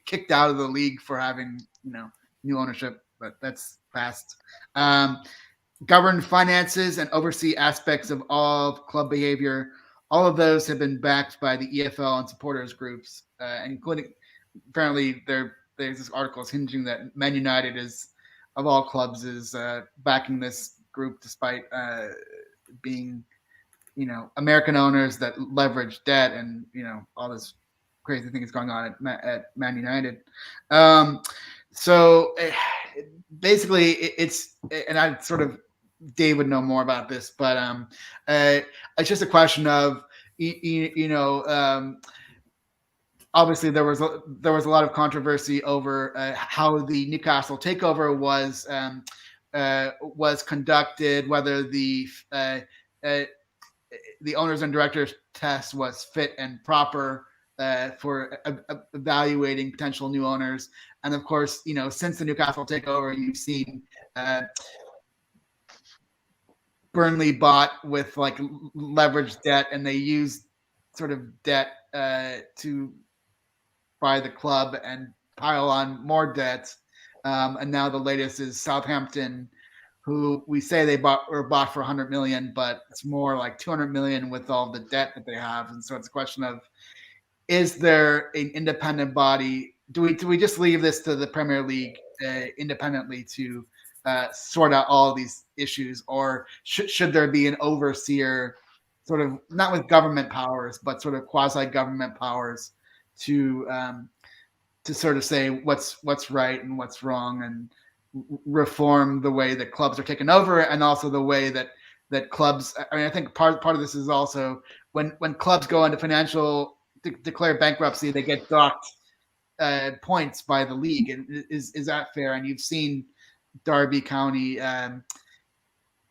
kicked out of the league for having new ownership, but that's past. Govern finances and oversee aspects of all club behavior. All of those have been backed by the EFL and supporters groups, including apparently there's this article is hinging that Man United is, of all clubs, is backing this group despite being, American owners that leverage debt and all this crazy thing is going on at Man United. So basically, it's, and I sort of. Dave would know more about this, but it's just a question of obviously there was a lot of controversy over how the Newcastle takeover was conducted, whether the owners and directors test was fit and proper for evaluating potential new owners, and of course since the Newcastle takeover, you've seen. Burnley bought with leveraged debt, and they used sort of debt to buy the club and pile on more debt. And now the latest is Southampton, who we say they were bought for 100 million, but it's more like 200 million with all the debt that they have. And so it's a question of, is there an independent body? Do we just leave this to the Premier League independently to sort out all of these issues, or should there be an overseer, sort of not with government powers, but sort of quasi-government powers to sort of say what's right and what's wrong, and reform the way that clubs are taken over, and also the way that clubs. I mean, I think part of this is also when clubs go into declare bankruptcy, they get docked points by the league, and is that fair? And you've seen Derby County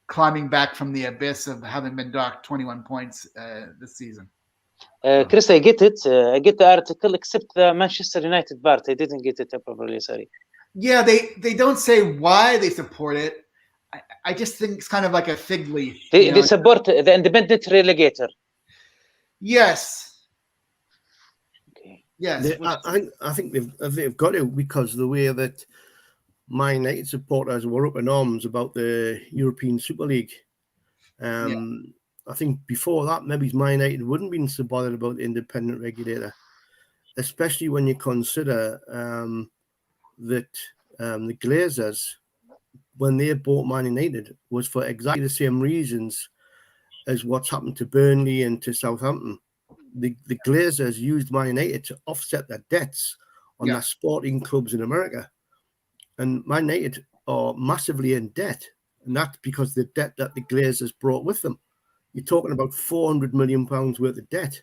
climbing back from the abyss of having been docked 21 points this season. Chris, I get it. I get the article, except the Manchester United part. I didn't get it properly. Sorry. Yeah, they don't say why they support it. I just think it's kind of like a fig leaf. They support the independent relegator. Yes. Okay. Yes. I think they've got to, because the way that Man United supporters were up in arms about the European Super League. I think before that, maybe Man United wouldn't have been so bothered about the independent regulator, especially when you consider that the Glazers, when they bought Man United, was for exactly the same reasons as what's happened to Burnley and to Southampton. The Glazers used Man United to offset their debts on their sporting clubs in America. And Man United are massively in debt, and that's because the debt that the Glazers brought with them. You're talking about £400 million worth of debt.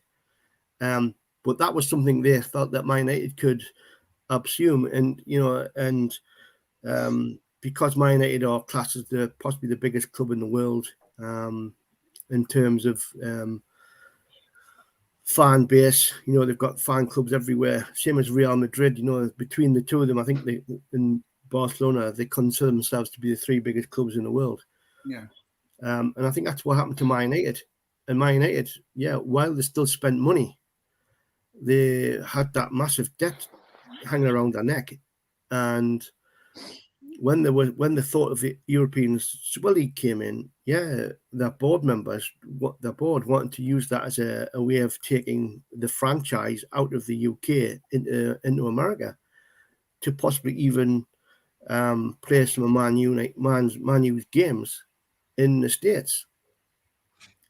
But that was something they felt that Man United could assume. And, because Man United are classed as possibly the biggest club in the world in terms of fan base, they've got fan clubs everywhere, same as Real Madrid. Between the two of them, I think in Barcelona, they consider themselves to be the three biggest clubs in the world. Yeah. And I think that's what happened to Man United. And Man United, while they still spent money, they had that massive debt hanging around their neck. And when the thought of the European Super League came in, their board members, their board wanted to use that as a way of taking the franchise out of the UK into America, to possibly even play some of Man U's games in the States,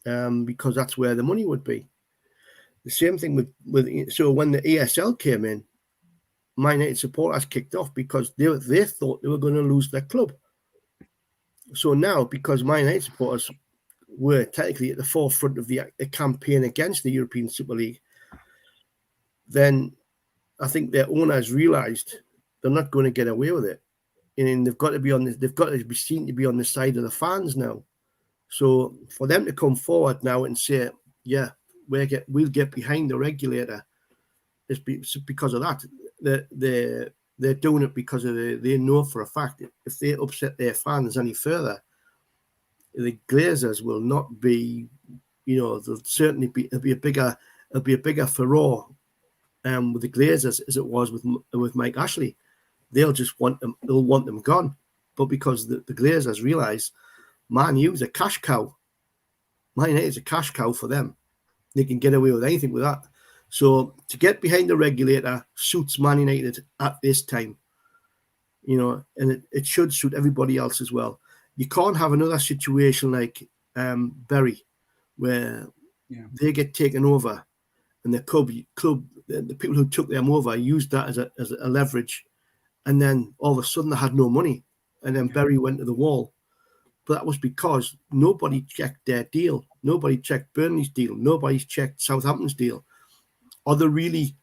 because that's where the money would be. The same thing with so when the ESL came in, Man United supporters kicked off because they thought they were going to lose their club. So now, because Man United supporters were technically at the forefront of the campaign against the European Super League, then I think their owners realised they're not going to get away with it, and they've got to be seen to be on the side of the fans now. So for them to come forward now and say, we'll get behind the regulator, it's because of that. They're doing it because they know for a fact that if they upset their fans any further, the Glazers will not be, there'll certainly be a bigger furore with the Glazers as it was with Mike Ashley. They'll want them gone. But because the Glazers realise Man U's a cash cow. Man United is a cash cow for them. They can get away with anything with that. So to get behind the regulator suits Man United at this time, and it should suit everybody else as well. You can't have another situation like Bury, where they get taken over, and the club, the people who took them over used that as a leverage, and then all of a sudden they had no money, and then Bury went to the wall. But that was because nobody checked their deal. Nobody checked Burnley's deal. Nobody's checked Southampton's deal. Are they really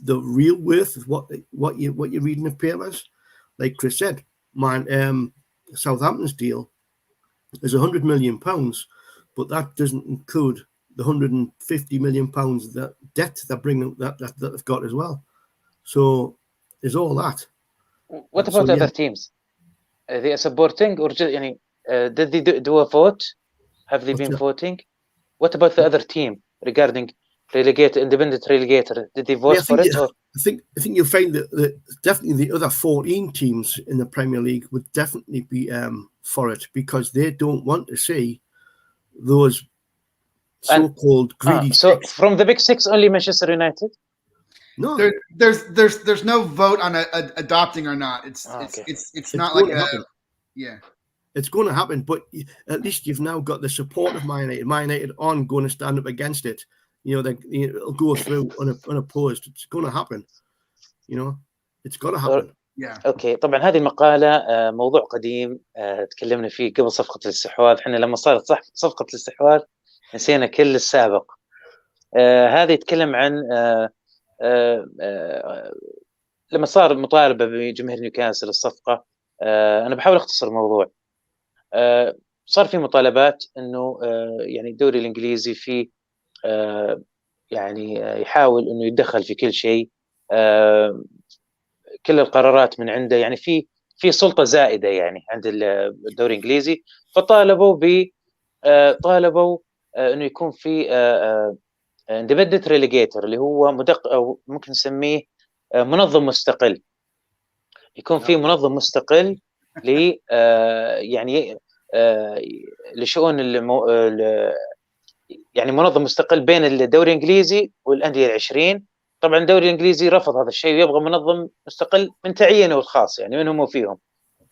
the real worth of what you're reading in papers? Like Chris said, Southampton's deal is £100 million, but that doesn't include the £150 million that debt they're bringing that they've got as well. So there's all that. What about other teams? Are they supporting, or just did they do a vote? Have they been voting? What about the other team regarding independent relegator? Did they vote for it? I think you'll find that definitely the other 14 teams in the Premier League would definitely be for it, because they don't want to see those so-called greedy. So from the big six, only Manchester United. No, there's no vote on adopting or not. It's not like It's going to happen, but at least you've now got the support of Man United. Man United aren't going to stand up against it. It'll go through unopposed. It's going to happen. It's got to happen. اوكي، طبعا هذه المقالة موضوع قديم تكلمنا فيه قبل صفقة الاستحواذ. احنا لما صارت صفقة الاستحواذ نسينا كل السابق. هذا يتكلم عن لما صار مطالبة بجماهير نيوكاسل الصفقة. أنا بحاول أختصر الموضوع. صار في مطالبات انه يعني الدوري الانجليزي فيه يعني يحاول انه يتدخل في كل شيء، كل القرارات من عنده، يعني في سلطه زائده يعني عند الدوري الانجليزي. فطالبوا طالبوا انه يكون في independent relegator اللي هو مدق او ممكن نسميه منظم مستقل. يكون في منظم مستقل ل يعني لشؤون يعني منظم مستقل بين الدوري الانجليزي والانديه العشرين. طبعا الدوري الانجليزي رفض هذا الشيء ويبغى منظم مستقل من تعيينه الخاص، يعني منهم وفيهم،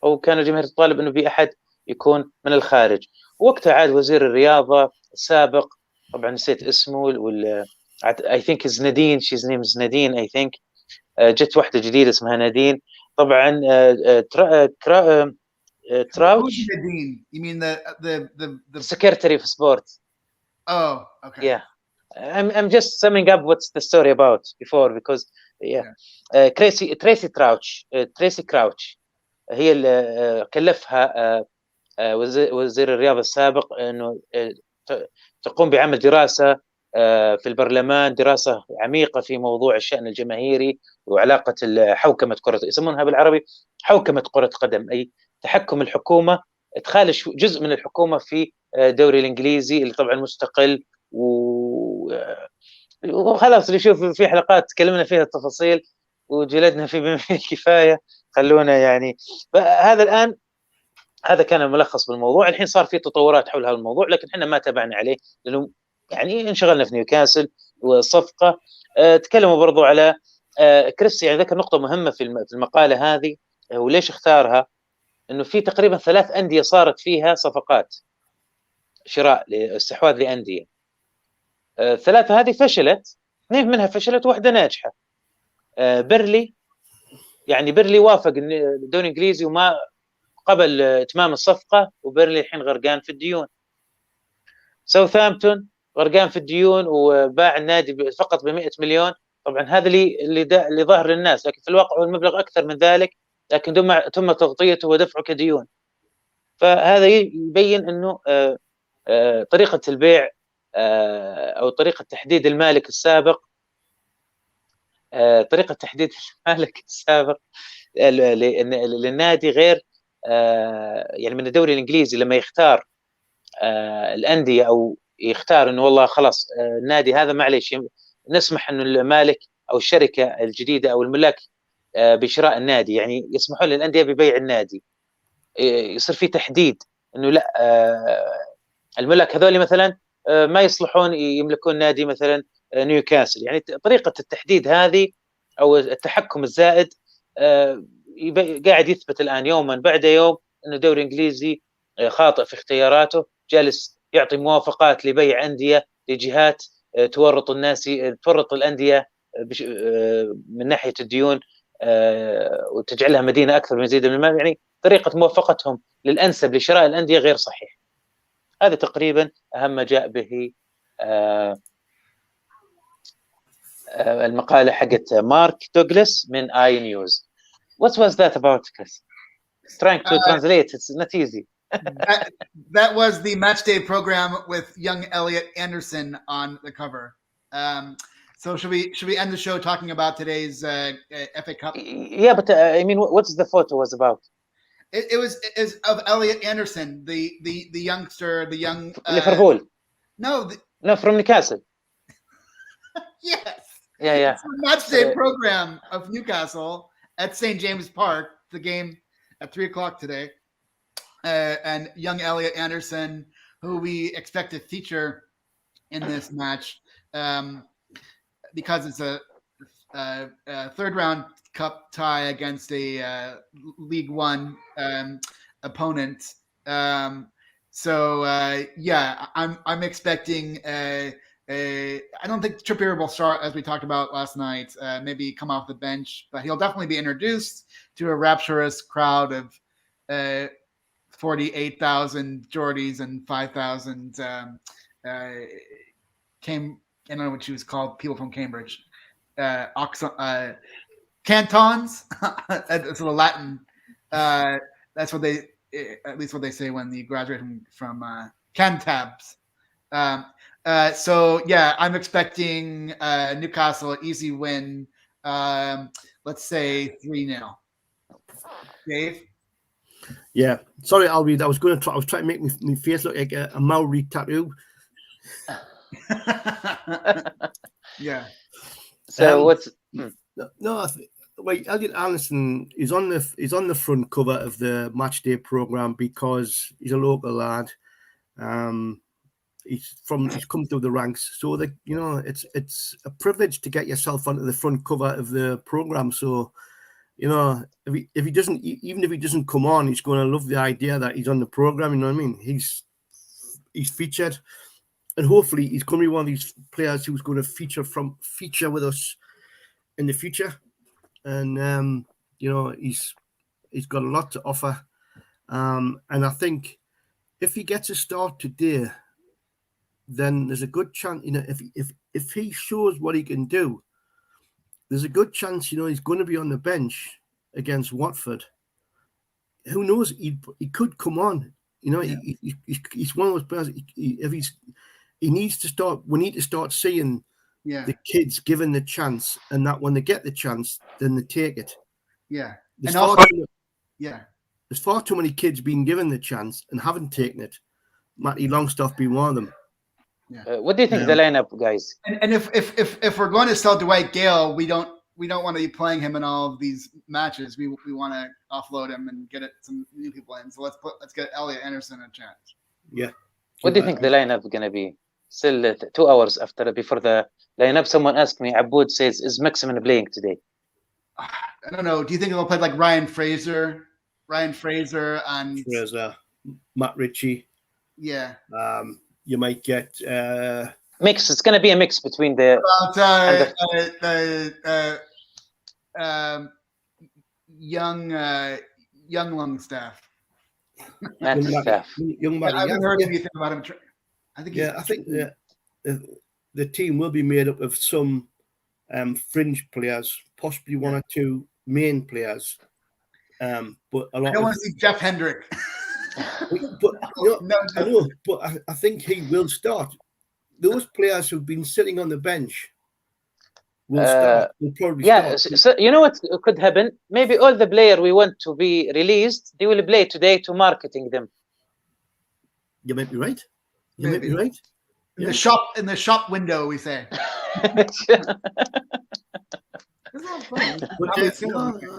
او كان الجماهير تطالب انه باحد يكون من الخارج. وقتها عاد وزير الرياضه السابق، طبعا نسيت اسمه، وال اي ثينك از نادين، شيز نيم از نادين اي ثينك. جت واحده جديده اسمها نادين طبعا. تراوتش. Who's Nadine? You mean the secretary of sport. Oh, okay. Yeah. I'm just summing up what's the story about before because تريسي كراوتش هي اللي كلفها وزير الرياضة السابق انه تقوم بعمل دراسة في البرلمان، دراسة عميقة في موضوع الشأن الجماهيري وعلاقة حوكمة كرة، يسمونها بالعربي حوكمة كرة قدم، أي تحكم الحكومة، إدخال جزء من الحكومة في الدوري الإنجليزي اللي طبعا مستقل. وخلاص اللي يشوف في حلقات تكلمنا فيها التفاصيل وجلدنا فيه بما فيه الكفاية، خلونا يعني. هذا الآن هذا كان الملخص بالموضوع. الحين صار في تطورات حول هذا الموضوع لكن احنا ما تابعنا عليه لانه يعني انشغلنا في نيوكاسل والصفقه. تكلموا برضو على كريس، يعني ذكر نقطه مهمه في المقاله هذه وليش اختارها، انه في تقريبا 3 أندية صارت فيها صفقات شراء استحواذ لأندية. 3 هذه فشلت، 2 منها فشلت وواحده ناجحه. بيرلي، يعني بيرلي وافق الدوري الانجليزي وما قبل اتمام الصفقه، وبيرلي الحين غرقان في الديون. ساوثهامبتون غرقان في الديون وباع النادي فقط ب100 مليون. طبعا هذا اللي ظهر للناس، لكن في الواقع هو المبلغ اكثر من ذلك، لكن تم تغطيته ودفعه كديون. فهذا يبين انه طريقه البيع او طريقه تحديد المالك السابق، طريقه تحديد المالك السابق للنادي غير يعني من الدوري الانجليزي لما يختار الانديه او يختار انه والله خلاص النادي هذا معليش نسمح انه المالك او الشركه الجديده او الملاك بشراء النادي، يعني يسمحون للانديه ببيع النادي. يصير في تحديد انه لا الملاك هذول مثلا ما يصلحون يملكون نادي مثلا نيوكاسل. يعني طريقه التحديد هذه او التحكم الزائد قاعد يثبت الان يوما بعد يوم انه الدوري الانجليزي خاطئ في اختياراته، جالس يعطي موافقات لبيع انديه لجهات تورط الناس، تورط الانديه من ناحيه الديون وتجعلها مدينه اكثر من مزيد من المال. يعني طريقه موافقتهم للانسب لشراء الانديه غير صحيح. هذا تقريبا اهم ما جاء به المقاله حقت مارك دوغلاس من اي نيوز. What was that about, Chris? Trying to translate, it's not easy. that was the match day program with young Elliot Anderson on the cover. So should we end the show talking about today's FA Cup? Yeah, but I mean, what's the photo was about? It was of Elliot Anderson, the youngster, the young Liverpool. No, from Newcastle. Yes. Yeah. It's the match day program of Newcastle at St. James Park. The game at 3:00 today. And young Elliot Anderson, who we expect to feature in this match, because it's a third round cup tie against a League One opponent. I'm expecting I don't think Trippier will start, as we talked about last night. Maybe come off the bench, but he'll definitely be introduced to a rapturous crowd of 48,000 Geordies and 5,000 I don't know what she was called, people from Cambridge, cantons. That's the Latin. That's what at least what they say when you graduate from Cantabs. So yeah, I'm expecting Newcastle easy win. Let's say 3-0. Dave? Yeah, sorry, Alby. I was trying to make my face look like a Maori tattoo. Yeah. So what's no? Wait, Elliot Anderson is on the front cover of the match day program because he's a local lad. He's come through the ranks, so that it's a privilege to get yourself onto the front cover of the program. So, if he doesn't, even if he doesn't come on, he's going to love the idea that he's on the program. You know what I mean? He's featured, and hopefully he's going to be one of these players who's going to feature with us in the future. And he's got a lot to offer. And I think if he gets a start today, then there's a good chance, if he shows what he can do, there's a good chance, he's going to be on the bench against Watford. Who knows? He could come on. He's one of those players. We need to start seeing the kids given the chance, and that when they get the chance, then they take it. Yeah. There's far too many kids being given the chance and haven't taken it. Matty Longstaff being one of them. Yeah. What do you think the lineup, guys? And if we're going to sell Dwight Gale, we don't want to be playing him in all of these matches. We want to offload him and get some new people in. So let's get Elliot Anderson a chance. Yeah. What do you think the lineup is going to be? Still 2 hours before the lineup, someone asked me. Aboud says, "Is Maximin playing today?" I don't know. Do you think they'll play like Ryan Fraser, and Fraser, Matt Ritchie? Yeah. You might get mix. It's going to be a mix between the young Longstaff. Young Matty. I haven't heard anything about him. I think the team will be made up of some fringe players, possibly one or two main players. But a lot. I don't want to see Jeff Hendrick. But I think he will start. Those players who've been sitting on the bench will start. Will probably start. So you know what could happen? Maybe all the players we want to be released, they will play today to marketing them. You might be right. In the shop window, we say. I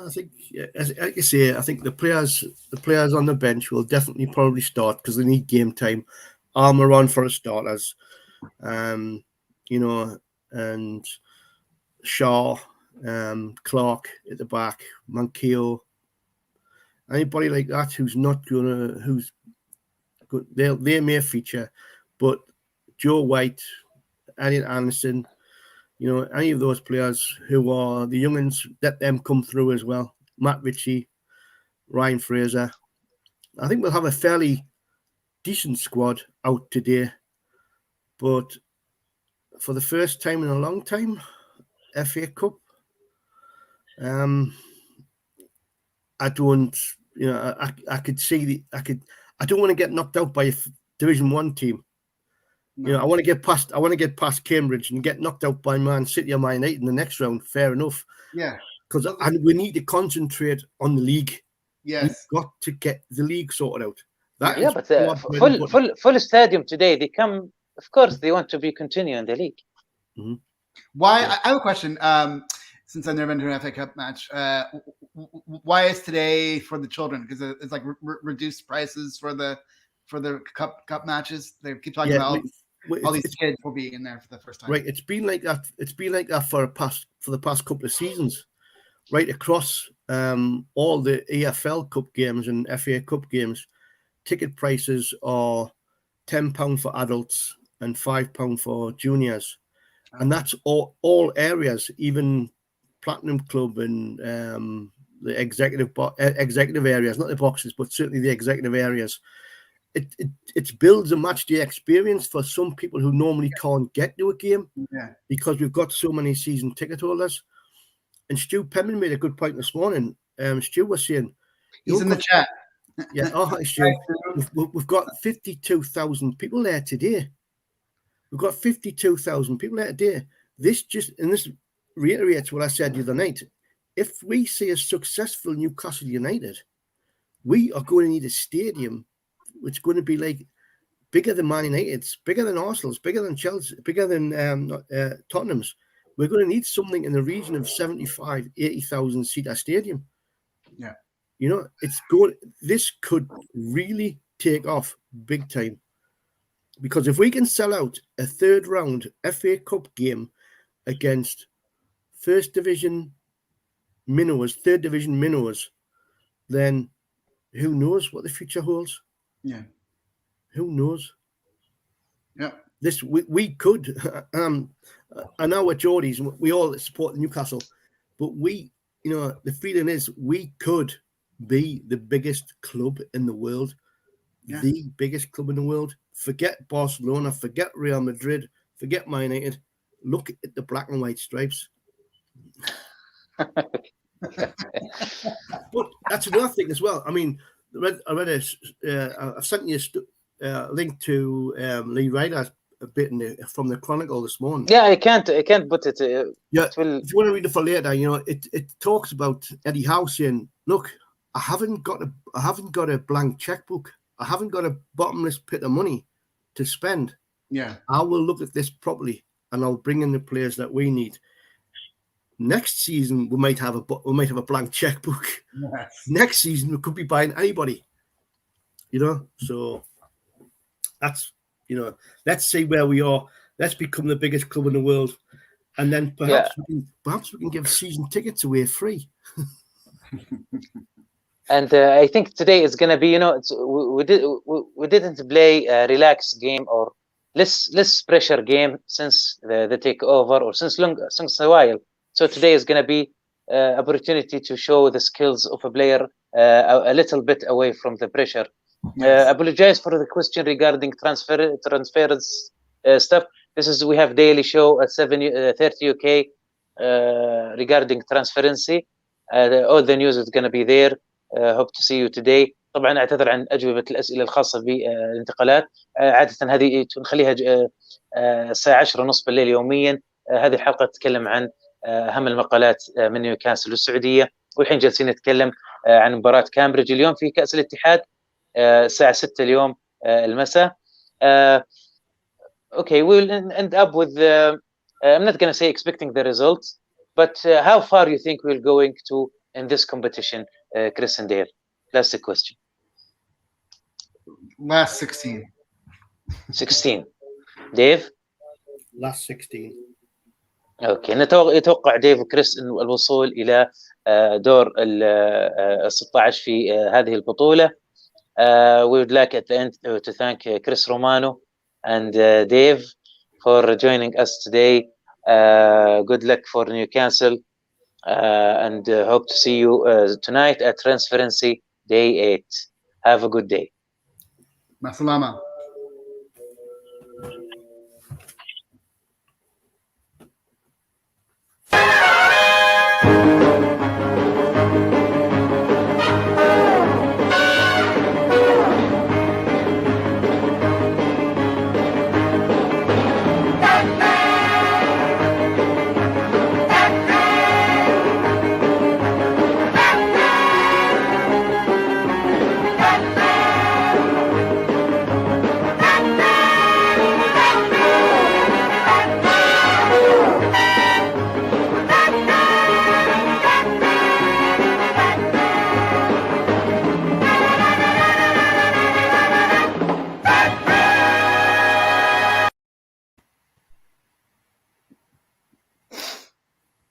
think, as you say, I think the players on the bench will definitely probably start because they need game time. Almiron for starters, and Shaw, Clark at the back, Manquillo, anybody like that who's good. They may feature, but Joe White, Elliot Anderson. Any of those players who are the young'uns, let them come through as well. Matt Ritchie, Ryan Fraser. I think we'll have a fairly decent squad out today. But for the first time in a long time, FA Cup, I don't, I could see I don't want to get knocked out by a Division 1 team. No. I want to get past Cambridge and get knocked out by Man City or Man United in the next round. Fair enough. Yeah. Because we need to concentrate on the league. Yes. We've got to get the league sorted out. But full stadium today. They come. Of course, they want to be continuing the league. Mm-hmm. Why? I have a question. Since I've never been to an FA Cup match, why is today for the children? Because it's like reduced prices for the cup matches. They keep talking about all these kids will be in there for the first time. Right. It's been like that. It's been like that for the past couple of seasons, right across all the EFL Cup games and FA Cup games. Ticket prices are £10 for adults and £5 for juniors, and that's all areas, even Platinum Club and the executive areas, not the boxes, but certainly the executive areas. It builds a match day experience for some people who normally can't get to a game because we've got so many season ticket holders. And Stu Penman made a good point this morning. Stu was saying he's in the chat. Yeah, it's true. We've got 52,000 people there today. We've got 52,000 people there today. This reiterates what I said the other night. If we see a successful Newcastle United, we are going to need a stadium which is going to be like bigger than Man United's, bigger than Arsenal's, bigger than Chelsea, bigger than Tottenham's. We're going to need something in the region of 75, 80,000 seater stadium. Yeah. You know, this could really take off big time. Because if we can sell out a third round FA Cup game against third division minnows, then who knows what the future holds? Yeah. Who knows? Yeah. This we could. I know we're Geordies, we all support Newcastle, but the feeling is we could be the biggest club in the world. Yeah. The biggest club in the world. Forget Barcelona, forget Real Madrid, forget Man United. Look at the black and white stripes. But that's another thing as well. I mean, I've sent you a link to Lee Ryder's a bit from the Chronicle this morning. Yeah, I can't put it. Yeah, if you want to read it for later, it talks about Eddie Howe saying, "Look, I haven't got a blank checkbook. I haven't got a bottomless pit of money to spend. Yeah, I will look at this properly, and I'll bring in the players that we need. Next season, we might have a blank checkbook. Yes. Next season, we could be buying anybody. So that's let's see where we are. Let's become the biggest club in the world, and then perhaps we can give season tickets away free." And I think today is gonna be, we didn't play a relaxed game or less pressure game since the takeover or since a while. So today is gonna be opportunity to show the skills of a player a little bit away from the pressure. Yes. Apologize for the question regarding transfers stuff. We have daily show at 7:30 UK regarding transparency. All the news is gonna be there. Hope to see you today. طبعا اعتذر عن اجوبه الاسئله الخاصه بالانتقالات. عاده هذه نخليها الساعه 10:30 بالليل يوميا. هذه الحلقه تتكلم عن اهم المقالات من نيوكاسل والسعوديه، والحين جالسين نتكلم عن مباراه كامبريدج اليوم في كاس الاتحاد الساعه 6 اليوم المساء. Okay, we'll end up with I'm not going to say expecting the results, but how far you think we're going to in this competition, Chris and Dave? That's the question. Last 16. 16. Dave? Last 16. اوكي، يتوقع ديف وكريس انه الوصول الى دور ال 16 في هذه البطوله. We would like at the end to thank Chris Romano and Dave for joining us today. Good luck for Newcastle and hope to see you tonight at Transparency Day 8. Have a good day. مع السلامة.